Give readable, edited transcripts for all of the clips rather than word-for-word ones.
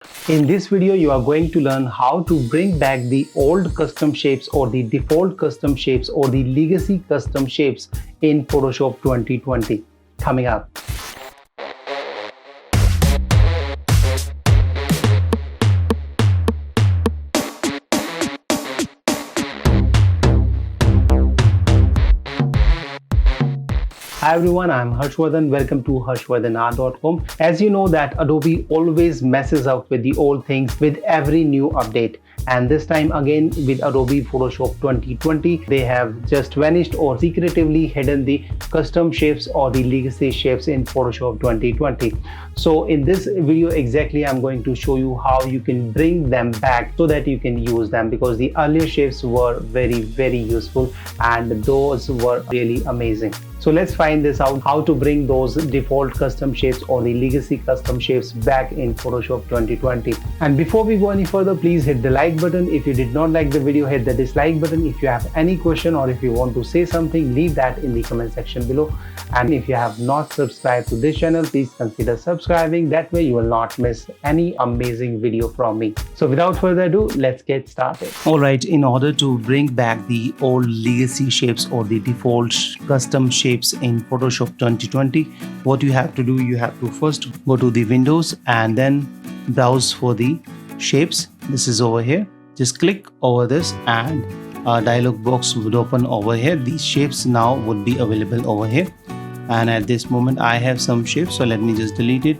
In this video, you are going to learn how to bring back the old custom shapes or the default custom shapes or the legacy custom shapes in Photoshop 2020. Coming up. Hi everyone, I'm Harshvardhan. Welcome to harshvardhanart.com. As you know that Adobe always messes up with the old things with every new update. And this time again with Adobe Photoshop 2020, they have just vanished or secretively hidden the custom shapes or the legacy shapes in Photoshop 2020. So in this video exactly I'm going to show you how you can bring them back so that you can use them, because the earlier shapes were very useful and those were really amazing. So let's find this out, how to bring those default custom shapes or the legacy custom shapes back in Photoshop 2020. And before we go any further, please hit the like button. If you did not like the video, hit the dislike button. If you have any question or if you want to say something, leave that in the comment section below. And if you have not subscribed to this channel, please consider subscribing. That way you will not miss any amazing video from me. So without further ado, let's get started. Alright, in order to bring back the old legacy shapes or the default custom shapes in Photoshop 2020, what you have to do, you have to first go to the Windows and then browse for the shapes. This is over here. Just click over this and a dialog box would open over here. These shapes now would be available over here, and at this moment I have some shapes, so let me just delete it.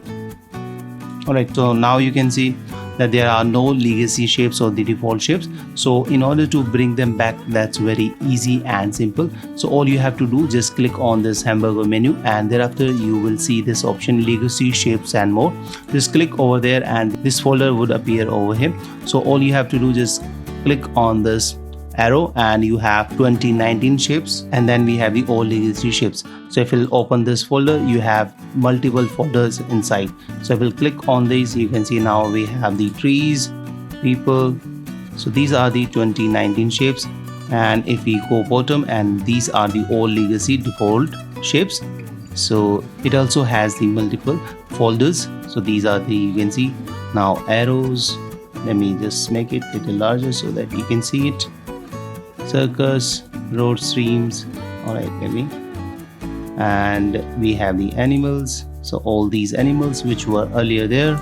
Alright, so now you can see that there are no legacy shapes or the default shapes. So in order to bring them back, that's very easy and simple. So all you have to do, just click on this hamburger menu and thereafter you will see this option, legacy shapes and more. Just click over there and this folder would appear over here. So all you have to do, just click on this arrow and you have 2019 shapes, and then we have the old legacy shapes. So if you'll open this folder, you have multiple folders inside. So if we'll click on these, you can see now we have the trees, people. So these are the 2019 shapes, and if we go bottom, and these are the old legacy default shapes. So it also has the multiple folders. So these are the, you can see now arrows. Let me just make it a little larger so that you can see it. Circus, road streams. Alright, maybe. And we have the animals. So all these animals which were earlier there,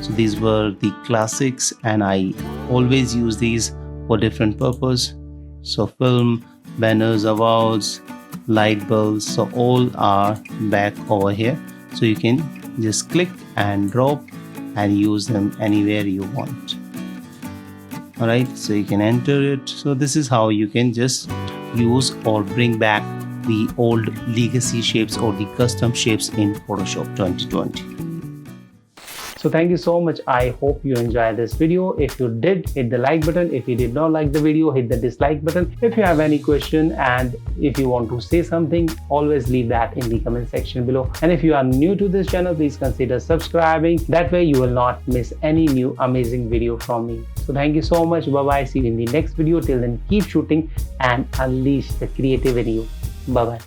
so these were the classics, and I always use these for different purpose. So film, banners, awards, light bulbs, so all are back over here. So you can just click and drop and use them anywhere you want. Alright, so you can enter it. So this is how you can just use or bring back the old legacy shapes or the custom shapes in Photoshop 2020. So thank you so much. I hope you enjoyed this video. If you did, hit the like button. If you did not like the video, hit the dislike button. If you have any question and if you want to say something, always leave that in the comment section below. And if you are new to this channel, please consider subscribing. That way you will not miss any new amazing video from me. So thank you so much. Bye bye. See you in the next video. Till then, keep shooting and unleash the creativity in you. Bye bye.